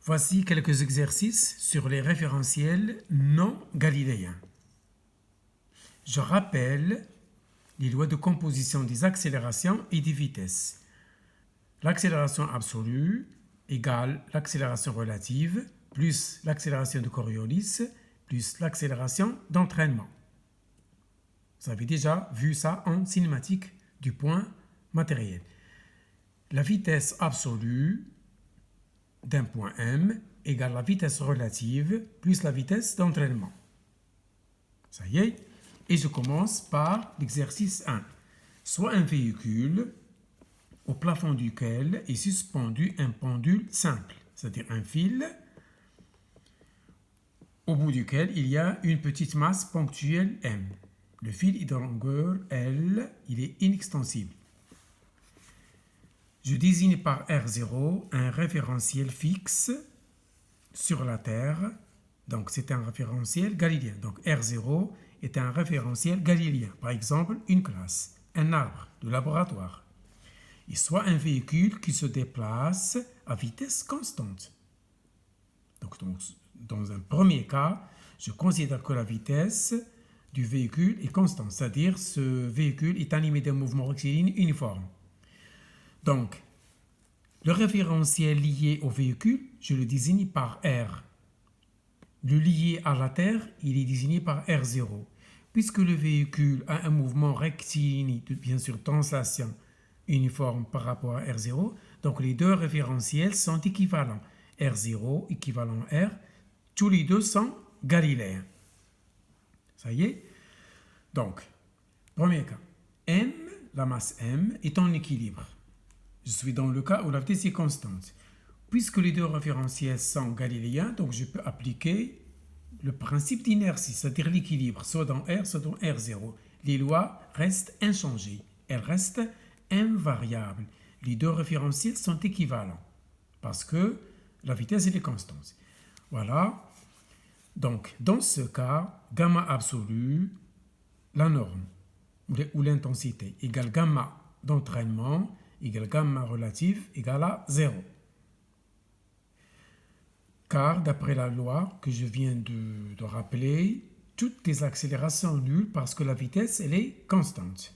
Voici quelques exercices sur les référentiels non galiléens. Je rappelle les lois de composition des accélérations et des vitesses. L'accélération absolue égale l'accélération relative plus l'accélération de Coriolis plus l'accélération d'entraînement. Vous avez déjà vu ça en cinématique du point matériel. La vitesse absolue d'un point M égale la vitesse relative plus la vitesse d'entraînement. Ça y est. Et je commence par l'exercice 1. Soit un véhicule au plafond duquel est suspendu un pendule simple, c'est-à-dire un fil au bout duquel il y a une petite masse ponctuelle M. Le fil est de longueur L, il est inextensible. Je désigne par R0 un référentiel fixe sur la Terre, donc c'est un référentiel galiléen. Donc R0 est un référentiel galiléen, par exemple une classe, un arbre de laboratoire, et soit un véhicule qui se déplace à vitesse constante. Donc, dans un premier cas, je considère que la vitesse du véhicule est constante, c'est-à-dire ce véhicule est animé d'un mouvement rectiligne uniforme. Donc, le référentiel lié au véhicule, je le désigne par R. Le lié à la Terre, il est désigné par R0. Puisque le véhicule a un mouvement rectiligne, bien sûr, translation uniforme par rapport à R0, donc les deux référentiels sont équivalents. R0 équivalent R, tous les deux sont galiléens. Ça y est? Donc, premier cas, M, la masse M, est en équilibre. Je suis dans le cas où la vitesse est constante. Puisque les deux référentiels sont galiléens, donc je peux appliquer le principe d'inertie, c'est-à-dire l'équilibre, soit dans R, soit dans R0. Les lois restent inchangées, elles restent invariables. Les deux référentiels sont équivalents, parce que la vitesse est constante. Voilà. Donc, dans ce cas, gamma absolu, la norme, ou l'intensité, égale gamma d'entraînement, égale gamma relatif, égale à 0. Car, d'après la loi que je viens de rappeler, toutes les accélérations sont nulles parce que la vitesse, elle est constante.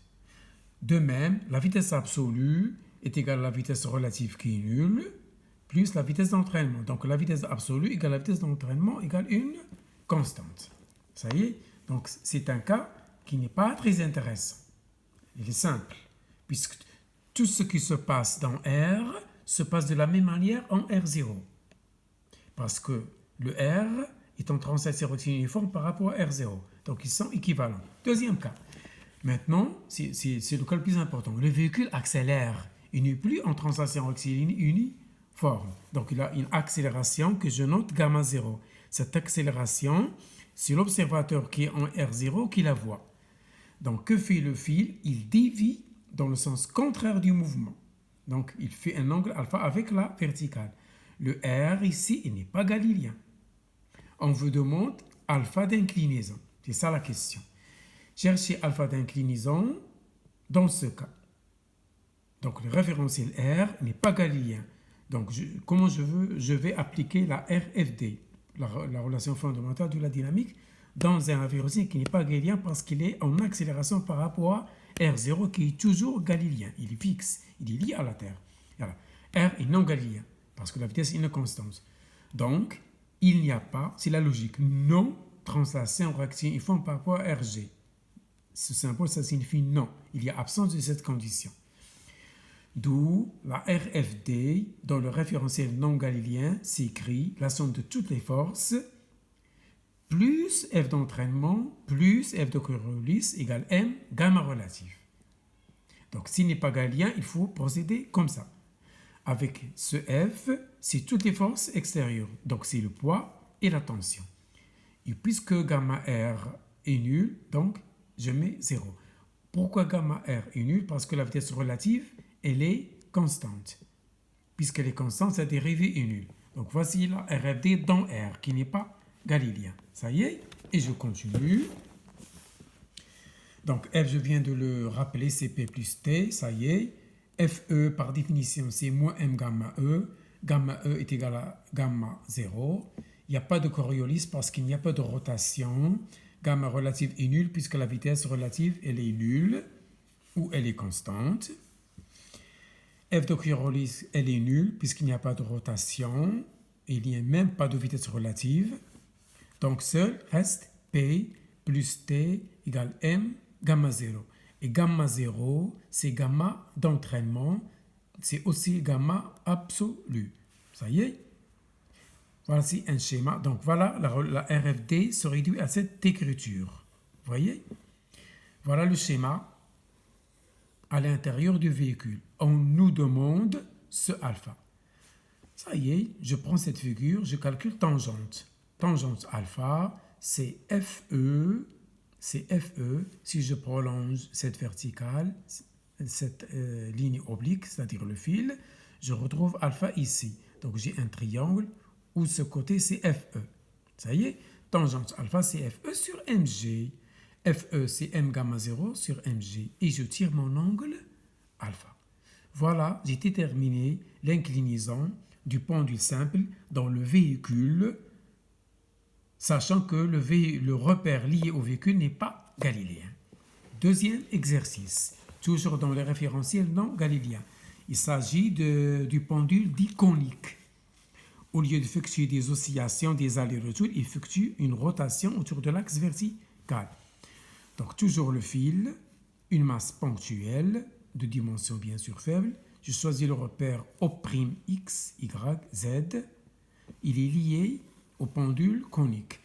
De même, la vitesse absolue est égale à la vitesse relative qui est nulle, plus la vitesse d'entraînement. Donc, la vitesse absolue égale la vitesse d'entraînement égale une constante. Ça y est? Donc, c'est un cas qui n'est pas très intéressant. Il est simple, puisque tout ce qui se passe dans R se passe de la même manière en R0. Parce que le R est en translation rectiligne uniforme par rapport à R0. Donc, ils sont équivalents. Deuxième cas. Maintenant, c'est le cas le plus important. Le véhicule accélère. Il n'est plus en translation rectiligne uniforme. Donc, il a une accélération que je note gamma 0. Cette accélération, c'est l'observateur qui est en R0 qui la voit. Donc, que fait le fil? Il dévie dans le sens contraire du mouvement. Donc, il fait un angle alpha avec la verticale. Le R ici, il n'est pas galiléen. On vous demande alpha d'inclinaison. C'est ça la question. Cherchez alpha d'inclinaison dans ce cas. Donc, le référentiel R n'est pas galiléen. Donc, comment je vais appliquer la RFD, la relation fondamentale de la dynamique, dans un référentiel qui n'est pas galiléen parce qu'il est en accélération par rapport à R0 qui est toujours galiléen. Il est fixe, il est lié à la Terre. Voilà. R est non galiléen parce que la vitesse est une constante. Donc, il n'y a pas, c'est la logique, non translation rectiligne uniforme par rapport à RG. Ce symbole, ça signifie non. Il y a absence de cette condition. D'où la RFD, dans le référentiel non galiléen, s'écrit la somme de toutes les forces plus F d'entraînement plus F de Coriolis égale M gamma relatif. Donc, s'il n'est pas galiléen, il faut procéder comme ça. Avec ce F, c'est toutes les forces extérieures. Donc, c'est le poids et la tension. Et puisque gamma R est nul, donc, je mets 0. Pourquoi gamma R est nul? Parce que la vitesse relative, elle est constante. Puisqu'elle est constante, sa dérivée est nulle. Donc, voici la RFD dans R, qui n'est pas galiléen. Ça y est? Et je continue. Donc, F, je viens de le rappeler, c'est P plus T, ça y est. FE, par définition, c'est moins M gamma E. gamma E est égal à gamma 0. Il n'y a pas de Coriolis parce qu'il n'y a pas de rotation. Gamma relative est nulle puisque la vitesse relative, elle est nulle ou elle est constante. F de Coriolis, elle est nulle puisqu'il n'y a pas de rotation. Il n'y a même pas de vitesse relative. Donc seul reste P plus T égale M gamma 0. Et gamma 0, c'est gamma d'entraînement. C'est aussi gamma absolu. Ça y est? Voici un schéma. Donc voilà, la RFD se réduit à cette écriture. Vous voyez? Voilà le schéma à l'intérieur du véhicule. On nous demande ce alpha. Ça y est, je prends cette figure, je calcule tangente. Tangente alpha, c'est FE. C'est FE. Si je prolonge cette verticale, cette ligne oblique, c'est-à-dire le fil, je retrouve alpha ici. Donc j'ai un triangle où ce côté c'est FE. Ça y est, tangente alpha c'est FE sur MG. FE c'est M gamma 0 sur MG. Et je tire mon angle alpha. Voilà, j'ai déterminé l'inclinaison du pendule simple dans le véhicule, sachant que le repère lié au véhicule n'est pas galiléen. Deuxième exercice, toujours dans le référentiel non galiléen. Il s'agit du pendule dit conique. Au lieu d'effectuer des oscillations, des allers-retours, il effectue une rotation autour de l'axe vertical. Donc toujours le fil, une masse ponctuelle, de dimension bien sûr faible. Je choisis le repère O'X, Y, Z. Il est lié au pendule conique.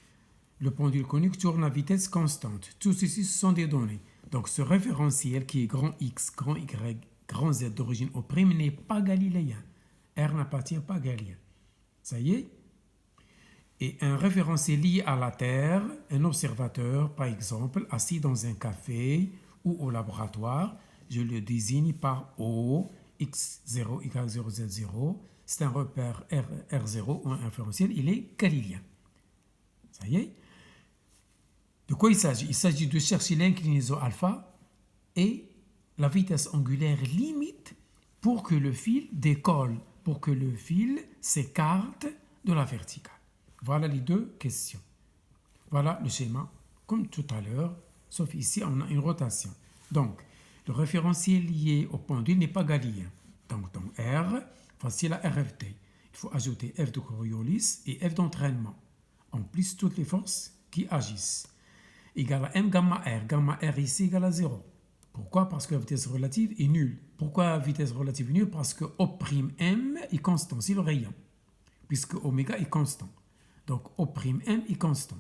Le pendule conique tourne à vitesse constante. Tout ceci sont des données. Donc ce référentiel qui est grand X, grand Y, grand Z d'origine O'P n'est pas galiléen. R n'appartient pas à Galilée. Ça y est? Et un référentiel lié à la Terre, un observateur par exemple, assis dans un café ou au laboratoire, je le désigne par O, X0, Y0, Z0. C'est un repère R0 ou un référentiel, il est galiléen. Ça y est? De quoi il s'agit? Il s'agit de chercher l'inclinaison alpha et la vitesse angulaire limite pour que le fil décolle, pour que le fil s'écarte de la verticale. Voilà les deux questions. Voilà le schéma, comme tout à l'heure, sauf ici on a une rotation. Donc, le référentiel lié au pendule n'est pas galiléen. Donc, dans R, voici la RFD. Il faut ajouter F de Coriolis et F d'entraînement, en plus toutes les forces qui agissent. Égal à M gamma R. Gamma R ici égale à 0. Pourquoi? Parce que la vitesse relative est nulle. Pourquoi la vitesse relative est nulle? Parce que O'M est constant, c'est le rayon, puisque oméga est constant. Donc O'M est constant.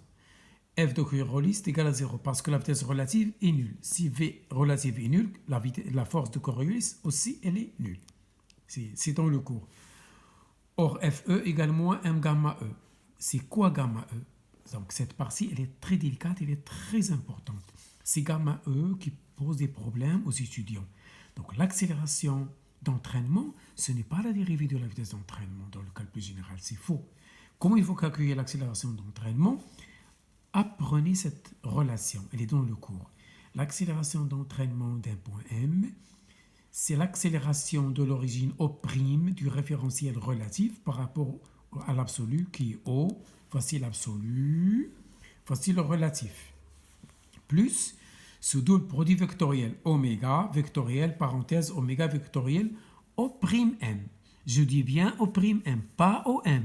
F de Coriolis est égal à 0 parce que la vitesse relative est nulle. Si V relative est nulle, la force de Coriolis aussi, elle est nulle. C'est dans le cours. Or, FE égale moins M gamma E. C'est quoi gamma E? Donc cette partie, elle est très délicate, elle est très importante. C'est gamma E qui pose des problèmes aux étudiants. Donc l'accélération d'entraînement, ce n'est pas la dérivée de la vitesse d'entraînement dans le calcul général, c'est faux. Comment il faut calculer l'accélération d'entraînement? Apprenez cette relation, elle est dans le cours. L'accélération d'entraînement d'un point M, c'est l'accélération de l'origine O'P du référentiel relatif par rapport à l'absolu qui est O. Voici l'absolu, voici le relatif. Plus ce double produit vectoriel oméga vectoriel, parenthèse oméga vectoriel O'M. Je dis bien O'M, pas OM.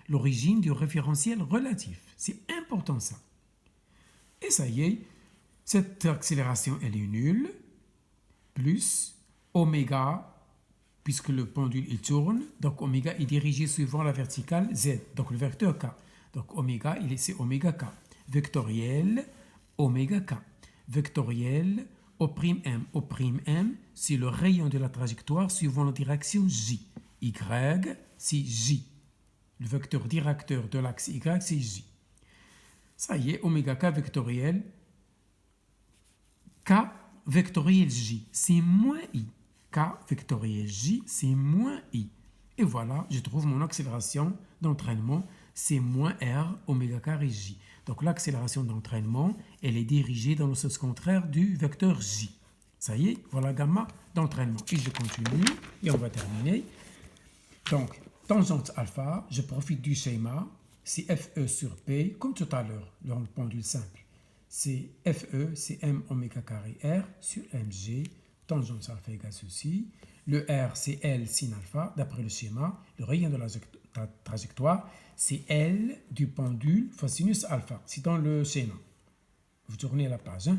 L'origine du référentiel relatif. C'est important ça. Et ça y est, cette accélération elle est nulle, plus oméga, puisque le pendule il tourne, donc oméga est dirigé suivant la verticale Z, donc le vecteur K. Donc oméga, c'est oméga K. Vectoriel, oméga K. Vectoriel, O'M. O'M, c'est le rayon de la trajectoire suivant la direction J. Y, c'est J. Le vecteur directeur de l'axe Y, c'est J. Ça y est, oméga K vectoriel, K vectoriel J, c'est moins I. K vectoriel J, c'est moins I. Et voilà, je trouve mon accélération d'entraînement, c'est moins R oméga carré J. Donc l'accélération d'entraînement, elle est dirigée dans le sens contraire du vecteur J. Ça y est, voilà gamma d'entraînement. Et je continue, et on va terminer. Donc, tangente alpha, je profite du schéma, c'est FE sur P, comme tout à l'heure, dans le pendule simple. C'est FE, c'est M oméga carré R sur MG, tangente alpha égale ceci. Le R, c'est L sin alpha, d'après le schéma. Le rayon de la trajectoire, c'est L du pendule fois sinus alpha. C'est dans le schéma. Vous tournez la page. Hein?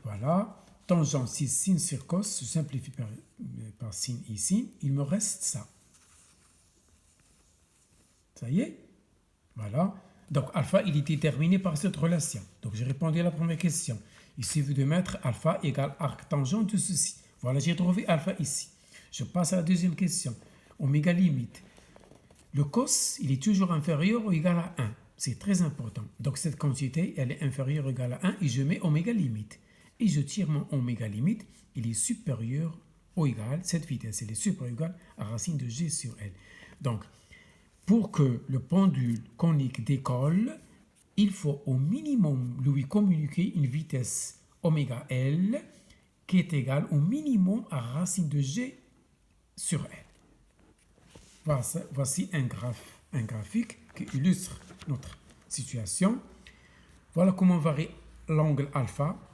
Voilà. Tangente 6 sin sur cos, je simplifie par sin ici. Il me reste ça. Ça y est? Voilà. Donc, alpha, il est déterminé par cette relation. Donc, j'ai répondu à la première question. Il suffit de mettre alpha égale arc tangent de ceci. Voilà, j'ai trouvé alpha ici. Je passe à la deuxième question. Oméga limite. Le cos, il est toujours inférieur ou égal à 1. C'est très important. Donc, cette quantité, elle est inférieure ou égale à 1 et je mets oméga limite. Et je tire mon oméga limite, il est supérieur ou égal, cette vitesse, elle est supérieure ou égale à racine de g sur L. Donc, pour que le pendule conique décolle, il faut au minimum lui communiquer une vitesse oméga L qui est égale au minimum à racine de g sur L. Voici un graphique qui illustre notre situation. Voilà comment varie l'angle alpha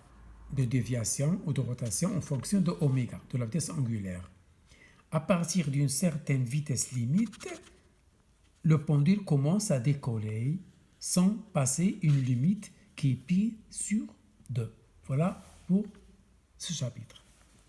de déviation ou de rotation en fonction de oméga, de la vitesse angulaire. À partir d'une certaine vitesse limite, le pendule commence à décoller sans passer une limite qui est pi sur 2. Voilà pour ce chapitre.